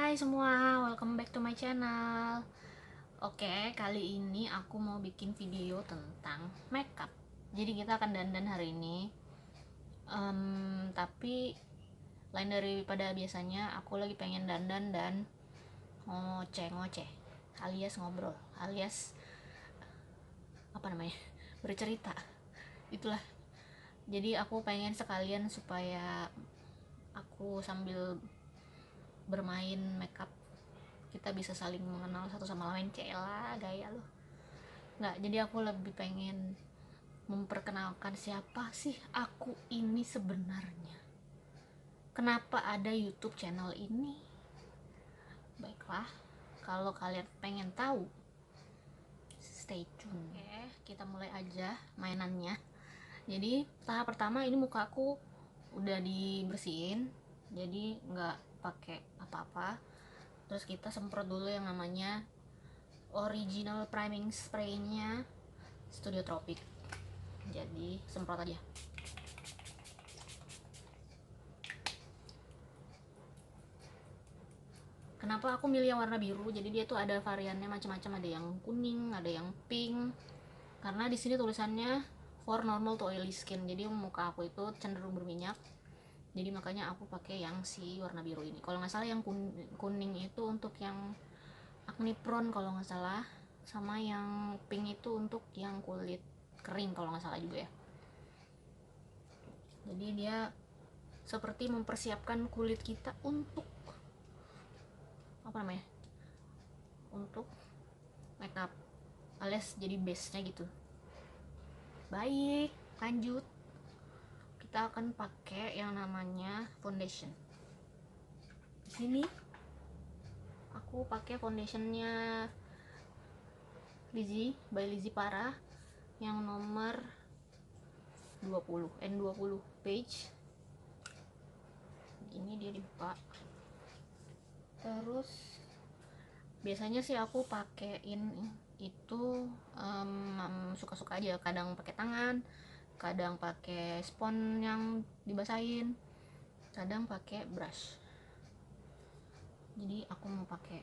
Hai semua, welcome back to my channel. Oke, kali ini aku mau bikin video tentang makeup. Jadi kita akan dandan hari ini. Tapi lain daripada biasanya, aku lagi pengen dandan dan ngoceh-ngoceh, alias ngobrol, alias apa namanya, bercerita. Itulah. Jadi aku pengen sekalian supaya aku sambil bermain makeup kita bisa saling mengenal satu sama lain. Cela gaya loh, nggak, jadi aku lebih pengen memperkenalkan siapa sih aku ini sebenarnya, kenapa ada YouTube channel ini. Baiklah, kalau kalian pengen tahu, stay tune. Oke, kita mulai aja mainannya. Jadi tahap pertama, ini muka aku udah dibersihin, jadi nggak pakai apa-apa. Terus kita semprot dulu yang namanya original priming spray-nya Studio Tropic. Jadi semprot aja. Kenapa aku milih yang warna biru? Jadi dia tuh ada variannya macam-macam, ada yang kuning, ada yang pink. Karena di sini tulisannya for normal to oily skin. Jadi muka aku itu cenderung berminyak. Jadi makanya aku pakai yang si warna biru ini. Kalau nggak salah yang kuning itu untuk yang acne prone kalau nggak salah, sama yang pink itu untuk yang kulit kering kalau nggak salah juga ya. Jadi dia seperti mempersiapkan kulit kita untuk apa namanya, untuk makeup, alias jadi base nya gitu. Baik, lanjut. Kita akan pakai yang namanya foundation. Di sini aku pakai foundationnya Lizzy by Lizzy Para yang nomor 20 N20 page. Ini dia dibuka. Terus biasanya sih aku pakein itu suka-suka aja, kadang pakai tangan, kadang pakai spons yang dibasahin, kadang pakai brush. Jadi aku mau pakai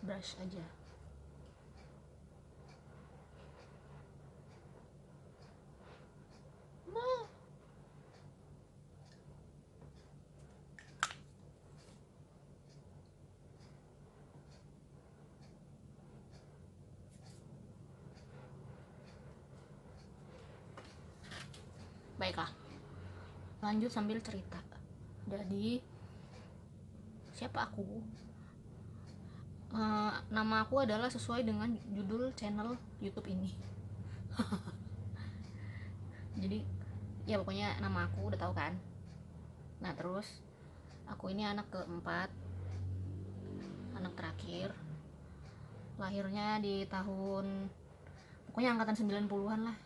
brush aja. Nah, baiklah, lanjut sambil cerita. Jadi siapa aku? Nama aku adalah sesuai dengan judul channel YouTube ini. Jadi ya pokoknya nama aku udah tahu kan. Nah terus aku ini anak keempat, anak terakhir, lahirnya di tahun pokoknya angkatan 90-an lah,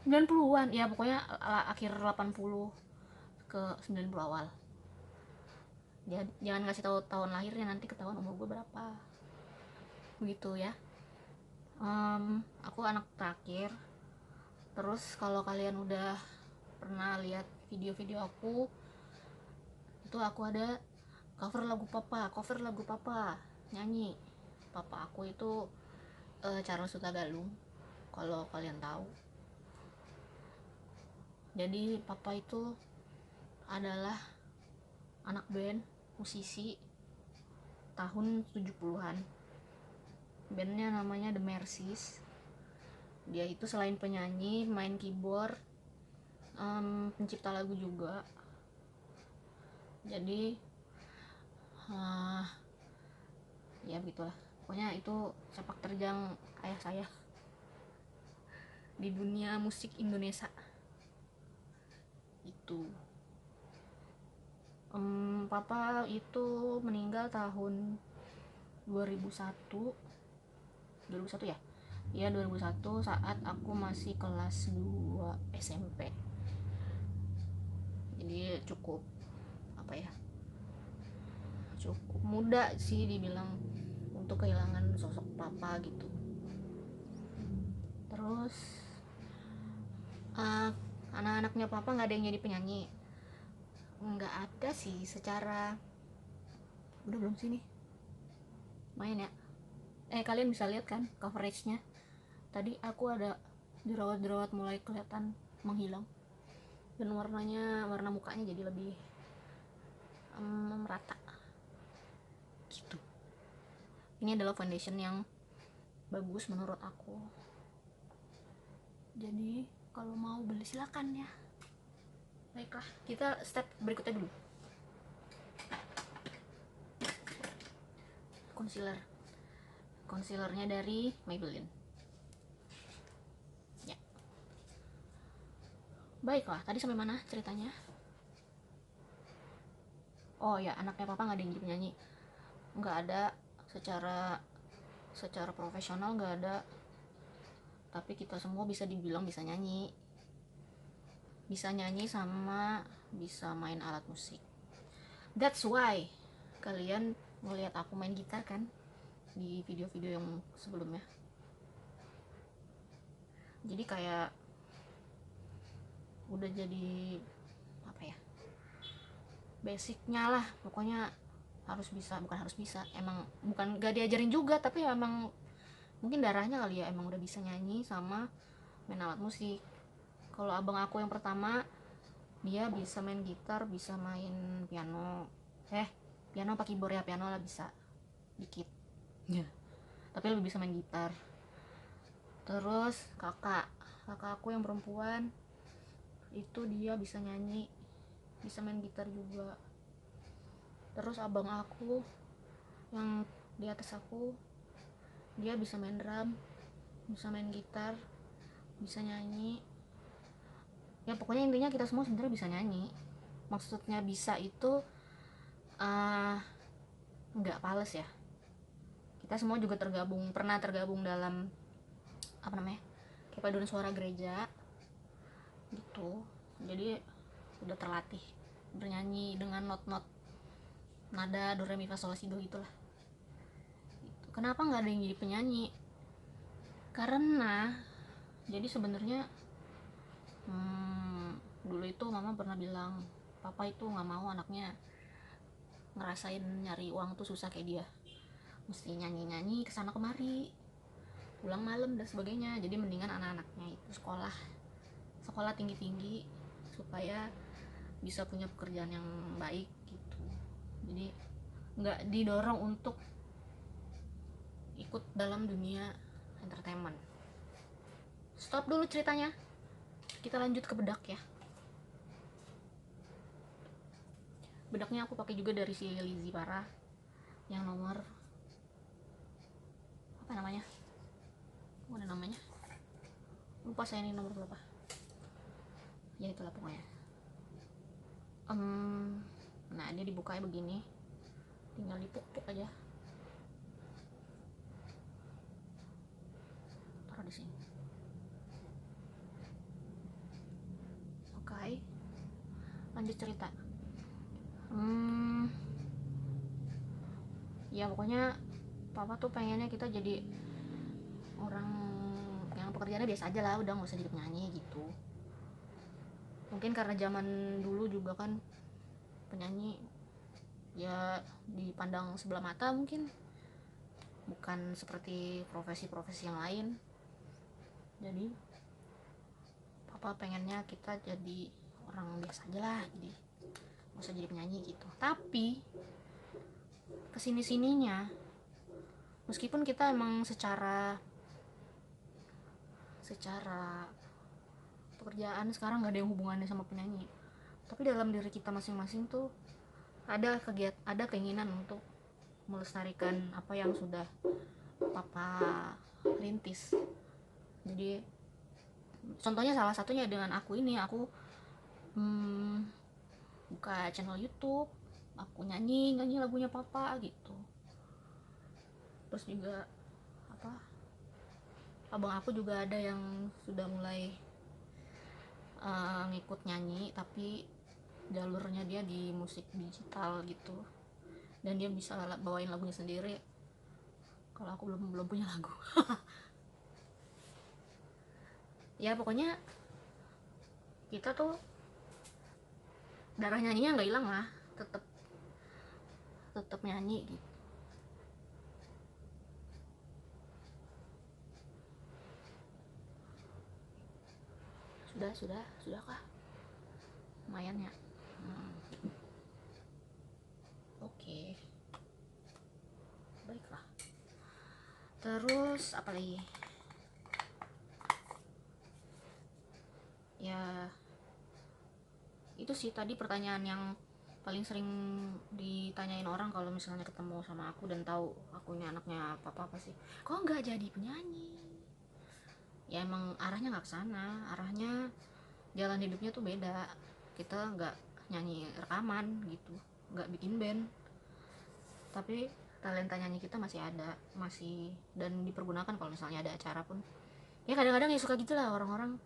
90-an ya, pokoknya akhir 80 ke 90 awal. Jangan ngasih tahu tahun lahirnya, nanti ketahuan umur gue berapa begitu ya. Aku anak terakhir. Terus kalau kalian udah pernah lihat video-video aku, itu aku ada cover lagu papa nyanyi. Papa aku itu Charles Sutagalung, kalau kalian tahu. Jadi papa itu adalah anak band, musisi tahun 70-an. Bandnya namanya The Mercies. Dia itu selain penyanyi, main keyboard, pencipta lagu juga. Jadi ya begitulah, pokoknya itu sepak terjang ayah saya di dunia musik Indonesia itu. Papa itu meninggal tahun 2001 ya. Iya 2001, saat aku masih kelas 2 SMP. Jadi cukup apa ya, cukup muda sih dibilang untuk kehilangan sosok papa gitu. Terus anak-anaknya papa nggak ada yang jadi penyanyi, nggak ada sih secara Udah belum sini? Main ya. Kalian bisa lihat kan coveragenya. Tadi aku ada jerawat-jerawat mulai kelihatan menghilang, dan warna mukanya jadi lebih merata gitu. Ini adalah foundation yang bagus menurut aku. Jadi kalau mau beli silakan ya. Baiklah, kita step berikutnya dulu. Concealernya dari Maybelline. Ya. Baiklah, tadi sampai mana ceritanya? Oh ya, anaknya papa nggak ada yang jadi penyanyi. Nggak ada, secara profesional nggak ada. Tapi kita semua bisa dibilang bisa nyanyi. Bisa nyanyi sama bisa main alat musik. That's why kalian ngeliat aku main gitar kan di video-video yang sebelumnya. Jadi kayak udah jadi apa ya, basicnya lah pokoknya. Harus bisa, bukan harus bisa, emang bukan gak diajarin juga, tapi emang mungkin darahnya kali ya, emang udah bisa nyanyi sama main alat musik. Kalau abang aku yang pertama, dia bisa main gitar, bisa main piano. Piano apa keyboard ya, piano lah bisa dikit ya, tapi lebih bisa main gitar. Terus kakak aku yang perempuan itu dia bisa nyanyi, bisa main gitar juga. Terus abang aku yang di atas aku, dia bisa main drum, bisa main gitar, bisa nyanyi. Ya pokoknya intinya kita semua sebenarnya bisa nyanyi. Maksudnya bisa itu nggak pales ya. Kita semua juga pernah tergabung dalam apa namanya, kayak paduan suara gereja gitu. Jadi udah terlatih bernyanyi dengan not nada do re mi fa sol la si do gitulah gitu. Kenapa nggak ada yang jadi penyanyi? Karena jadi sebenarnya dulu itu mama pernah bilang, papa itu nggak mau anaknya ngerasain nyari uang tuh susah kayak dia, mesti nyanyi kesana kemari, pulang malam dan sebagainya. Jadi mendingan anak-anaknya itu sekolah tinggi supaya bisa punya pekerjaan yang baik gitu. Jadi nggak didorong untuk ikut dalam dunia entertainment. Stop dulu ceritanya, kita lanjut ke bedak ya. Bedaknya aku pakai juga dari si Lizzy Parra yang nomor apa namanya, ada namanya, lupa saya ini nomor berapa ya, itulah pokoknya. Nah dia dibukanya begini, tinggal dipuk-puk aja, taruh di sini. Oke, lanjut cerita. Ya pokoknya papa tuh pengennya kita jadi orang yang pekerjaannya biasa aja lah, udah nggak usah jadi penyanyi gitu. Mungkin karena zaman dulu juga kan penyanyi ya dipandang sebelah mata, mungkin bukan seperti profesi-profesi yang lain. Jadi papa pengennya kita jadi orang biasa aja lah, jadi nggak usah jadi penyanyi gitu. Tapi kesini-sininya, meskipun kita emang secara pekerjaan sekarang nggak ada yang hubungannya sama penyanyi, tapi dalam diri kita masing-masing tuh ada keinginan untuk melestarikan apa yang sudah papa rintis. Jadi contohnya salah satunya dengan aku buka channel YouTube, aku nyanyi lagunya papa gitu. Terus juga abang aku juga ada yang sudah mulai ngikut nyanyi, tapi jalurnya dia di musik digital gitu, dan dia bisa bawain lagunya sendiri. Kalau aku belum punya lagu. Ya pokoknya kita tuh darah nyanyinya nggak hilang lah, tetap tetap nyanyi gitu. Sudahkah? Lumayan ya. Oke. Baiklah. Terus apa lagi? Ya, itu sih tadi pertanyaan yang paling sering ditanyain orang kalau misalnya ketemu sama aku dan tahu akunya anaknya apa sih, kok nggak jadi penyanyi? Ya emang arahnya nggak ke sana, arahnya jalan hidupnya tuh beda. Kita nggak nyanyi rekaman gitu, nggak bikin band, tapi talenta nyanyi kita masih ada, masih, dan dipergunakan kalau misalnya ada acara pun. Ya kadang-kadang ya suka gitulah orang-orang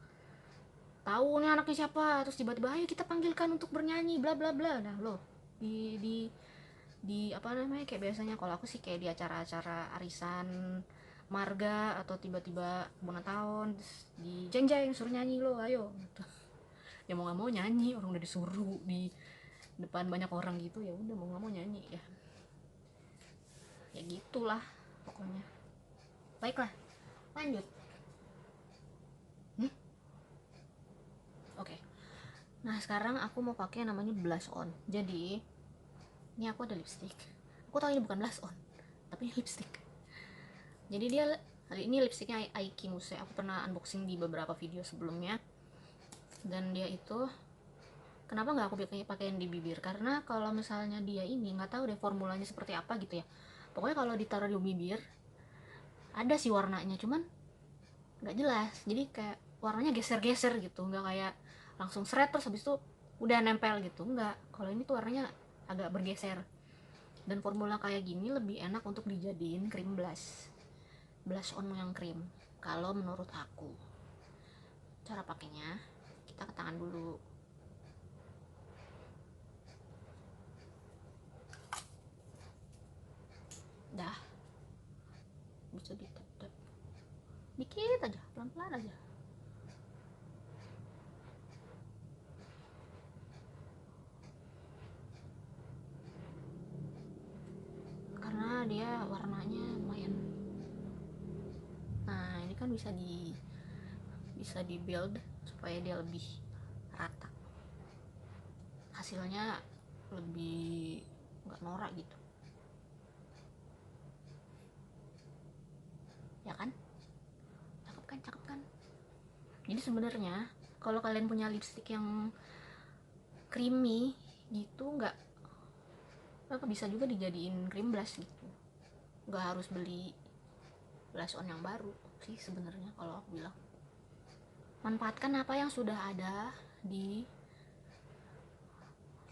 tahu nih anaknya siapa, terus tiba-tiba ayo kita panggilkan untuk bernyanyi bla bla bla. Nah loh, di apa namanya, kayak biasanya kalau aku sih kayak di acara-acara arisan marga atau tiba-tiba bulan tahun di jeng suruh nyanyi lo ayo gitu. Ya mau nggak mau nyanyi, orang udah disuruh di depan banyak orang gitu, ya udah mau nggak mau nyanyi ya. Ya gitulah pokoknya. Baiklah, lanjut. Oke. Nah sekarang aku mau pakai namanya blush on. Jadi ini aku ada lipstick. Aku tahu ini bukan blush on, tapi lipstick. Jadi dia hari ini lipsticknya Aiki Muse. Aku pernah unboxing di beberapa video sebelumnya. Dan dia itu kenapa nggak aku pakein di bibir? Karena kalau misalnya dia ini nggak tahu deh formulanya seperti apa gitu ya. Pokoknya kalau ditaruh di bibir ada sih warnanya, cuman nggak jelas. Jadi kayak warnanya geser-geser gitu, nggak kayak langsung seret terus habis itu udah nempel gitu. Nggak. Kalau ini tuh warnanya agak bergeser. Dan formula kayak gini lebih enak untuk dijadiin cream blush on yang cream kalau menurut aku. Cara pakainya, kita ke tangan dulu. Dah, bisa ditap-tap dikit aja, pelan-pelan aja. Karena dia warnanya lumayan. Nah ini kan bisa di build supaya dia lebih rata, hasilnya lebih nggak norak gitu ya kan. Cakep kan. Jadi sebenarnya kalau kalian punya lipstick yang creamy gitu, nggak apa, bisa juga dijadiin cream blush gitu, nggak harus beli blush on yang baru sih sebenarnya kalau aku bilang. Manfaatkan apa yang sudah ada di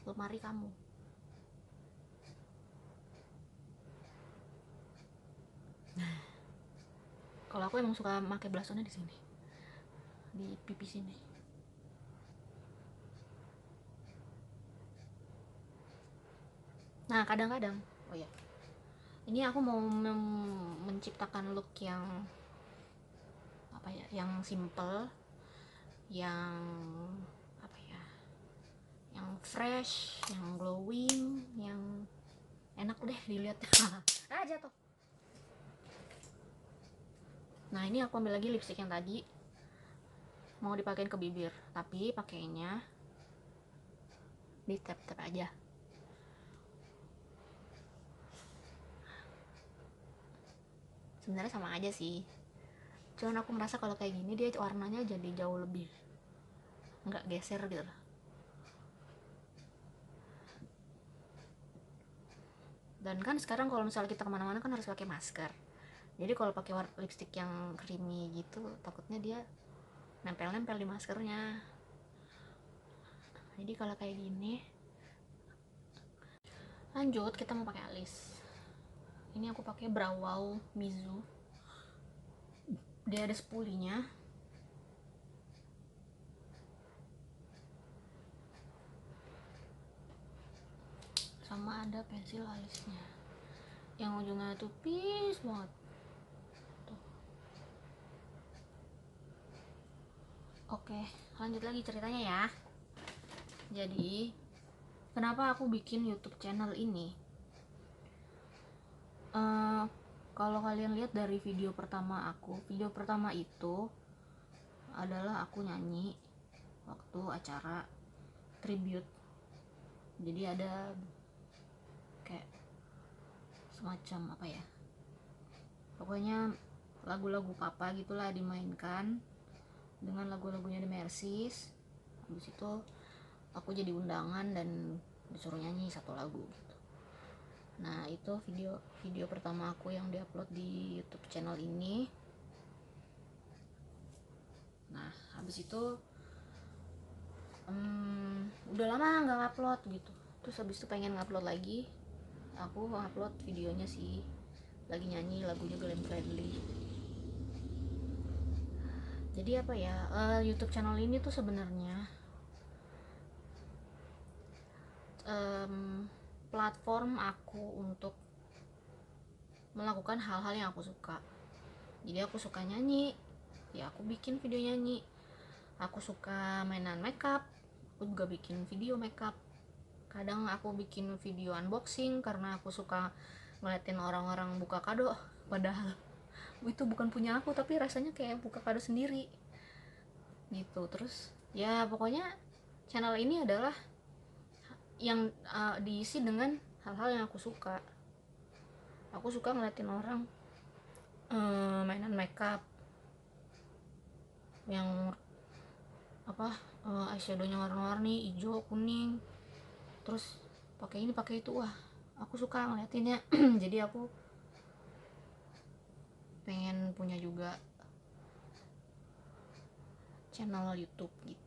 lemari kamu. Kalau aku emang suka pakai blush onnya di sini, di pipi sini. Nah kadang-kadang, oh ya, ini aku mau menciptakan look yang apa ya, yang simple, yang apa ya, yang fresh, yang glowing, yang enak deh dilihat. Jatuh. Nah ini aku ambil lagi lipstick yang tadi, mau dipakein ke bibir, tapi pakainya di tap-tap aja. Sebenarnya sama aja sih, cuman aku merasa kalau kayak gini dia warnanya jadi jauh lebih nggak geser gitu. Dan kan sekarang kalau misalnya kita kemana-mana kan harus pakai masker. Jadi kalau pakai lipstick yang creamy gitu, takutnya dia nempel-nempel di maskernya. Jadi kalau kayak gini, lanjut kita mau pakai alis. Ini aku pakai Brow Wow Mizu. Dia ada spulinya. Sama ada pensil alisnya. Yang ujungnya tipis banget. Tuh. Oke, lanjut lagi ceritanya ya. Jadi, kenapa aku bikin YouTube channel ini? Eh, kalau kalian lihat dari video pertama aku, video pertama itu adalah aku nyanyi waktu acara tribute. Jadi ada kayak semacam apa ya, pokoknya lagu-lagu papa gitulah dimainkan dengan lagu-lagunya The Mercies. Habis itu aku jadi undangan dan disuruh nyanyi satu lagu gitu. Nah itu video pertama aku yang diupload di YouTube channel ini. Nah habis itu udah lama nggak upload gitu, terus habis itu pengen ngupload lagi. Aku upload videonya sih lagi nyanyi lagunya Glenn Fredly. Jadi apa ya, YouTube channel ini tuh sebenarnya platform aku untuk melakukan hal-hal yang aku suka. Jadi aku suka nyanyi, ya aku bikin video nyanyi. Aku suka mainan makeup, aku juga bikin video makeup. Kadang aku bikin video unboxing karena aku suka ngeliatin orang-orang buka kado, padahal itu bukan punya aku tapi rasanya kayak buka kado sendiri gitu. Terus ya pokoknya channel ini adalah yang diisi dengan hal-hal yang aku suka. Aku suka ngeliatin orang mainan makeup yang apa, eyeshadownya warna-warni hijau kuning, terus pakai ini pakai itu, wah aku suka ngeliatinnya. Jadi aku pengen punya juga channel YouTube gitu.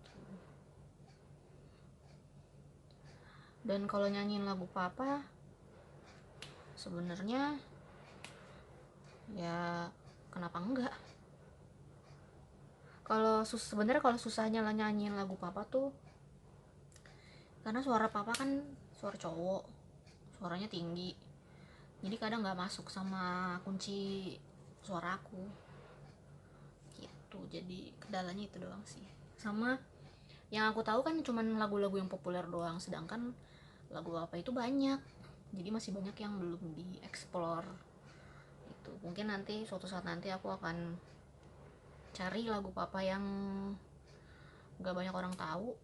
Dan kalau nyanyiin lagu papa sebenarnya ya kenapa enggak. Kalau sebenarnya kalau susahnya lah nyanyiin lagu papa tuh karena suara papa kan suara cowok, suaranya tinggi, jadi kadang nggak masuk sama kunci suara aku gitu. Jadi kendalanya itu doang sih. Sama yang aku tahu kan cuman lagu-lagu yang populer doang, sedangkan lagu apa itu banyak, jadi masih banyak yang belum dieksplor itu. Mungkin nanti suatu saat nanti aku akan cari lagu papa yang gak banyak orang tahu,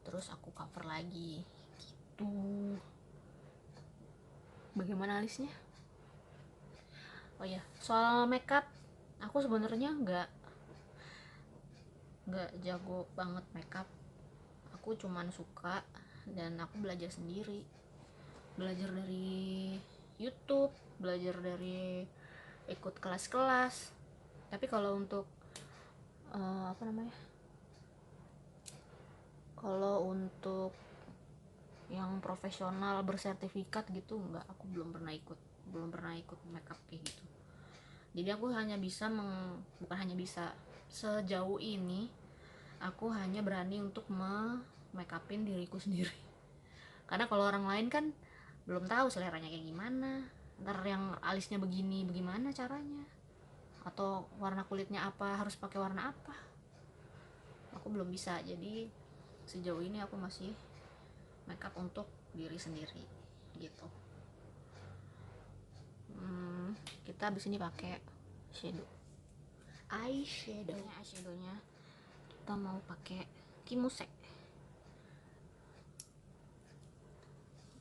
terus aku cover lagi gitu. Bagaimana alisnya? Oh ya, soal makeup, aku sebenarnya nggak jago banget makeup. Aku cuman suka dan aku belajar sendiri, belajar dari YouTube, belajar dari ikut kelas-kelas. Tapi kalau untuk apa namanya, kalau untuk yang profesional bersertifikat gitu enggak, aku belum pernah ikut makeup kayak gitu. Jadi aku hanya bisa bukan hanya bisa, sejauh ini aku hanya berani untuk make upin diriku sendiri. Karena kalau orang lain kan belum tahu seleranya kayak gimana, ntar yang alisnya begini bagaimana caranya, atau warna kulitnya apa, harus pakai warna apa, aku belum bisa. Jadi sejauh ini aku masih makeup untuk diri sendiri gitu. Kita abis ini pakai eyeshadownya kita mau pakai Kimuse.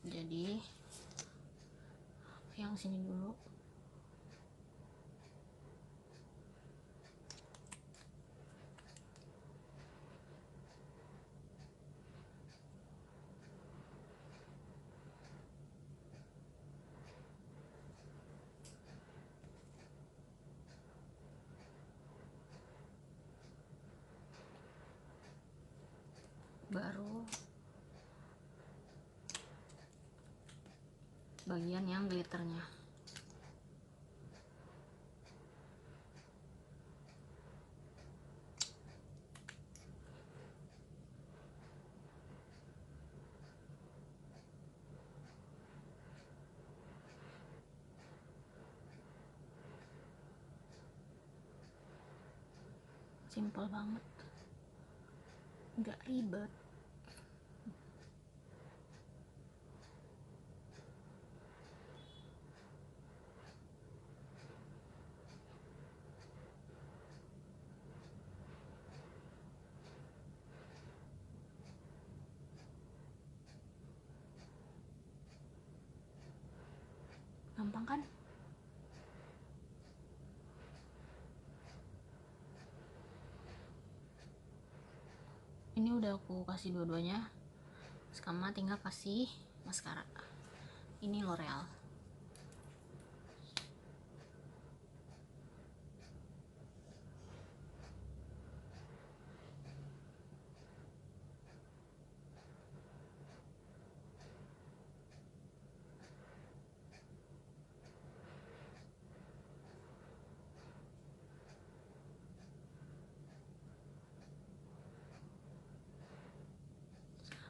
Jadi yang sini dulu. Baru bagian yang glitternya. Simple banget, nggak ribet. gampang kan? Ini udah aku kasih dua-duanya, sekarang tinggal kasih maskara. Ini L'Oreal.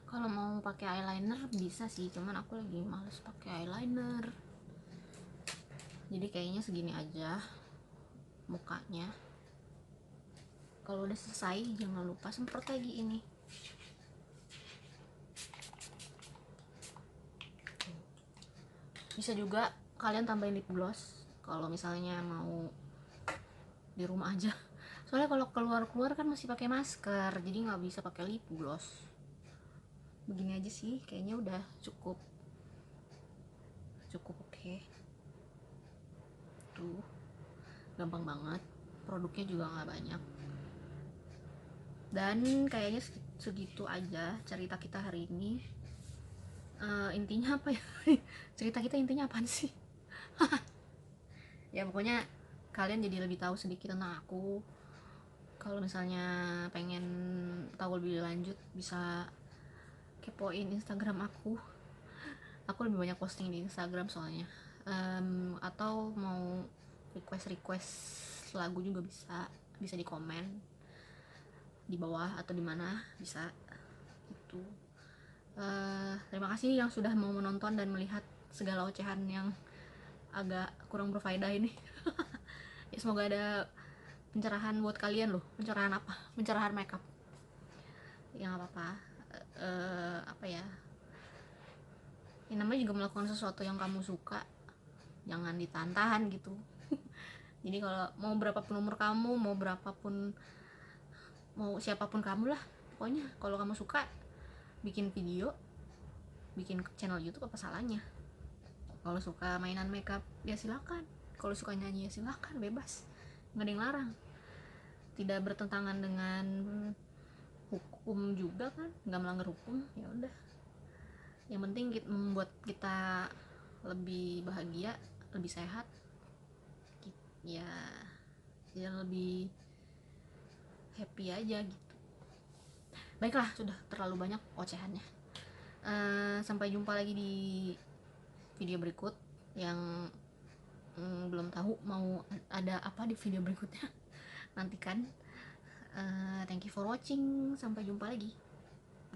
Kalau mau pakai eyeliner bisa sih, cuman aku lagi males pakai eyeliner. Jadi kayaknya segini aja mukanya. Kalau udah selesai jangan lupa semprot lagi ini. Bisa juga kalian tambahin lip gloss kalau misalnya mau di rumah aja. Soalnya kalau keluar-keluar kan masih pakai masker, jadi nggak bisa pakai lip gloss. Begini aja sih, kayaknya udah cukup oke. Tuh, gampang banget, produknya juga nggak banyak. Dan kayaknya segitu aja cerita kita hari ini. Intinya apa ya? Cerita kita intinya apaan sih? Ya pokoknya kalian jadi lebih tahu sedikit tentang aku. Kalau misalnya pengen tahu lebih lanjut bisa kepoin Instagram aku lebih banyak posting di Instagram soalnya. Atau mau request lagu juga bisa di komen di bawah atau di mana bisa itu. Terima kasih yang sudah mau menonton dan melihat segala ocehan yang agak kurang berfaedah ini. Ya, semoga ada pencerahan buat kalian loh. Pencerahan apa? Pencerahan makeup. Ya nggak apa-apa. Apa ya? Yang namanya juga melakukan sesuatu yang kamu suka, jangan ditahan-tahan gitu. Jadi kalau mau berapapun umur kamu, mau siapapun kamu lah, pokoknya kalau kamu suka bikin video, bikin channel YouTube, apa salahnya? Kalau suka mainan makeup ya silakan, kalau suka nyanyi ya silakan, bebas, nggak ada yang larang. Tidak bertentangan dengan hukum juga kan, nggak melanggar hukum. Ya udah, yang penting membuat kita lebih bahagia, lebih sehat, ya lebih happy aja gitu. Baiklah, sudah terlalu banyak ocehannya. Sampai jumpa lagi di video berikut yang belum tahu mau ada apa di video berikutnya. Nantikan. Thank you for watching, sampai jumpa lagi.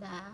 Dah.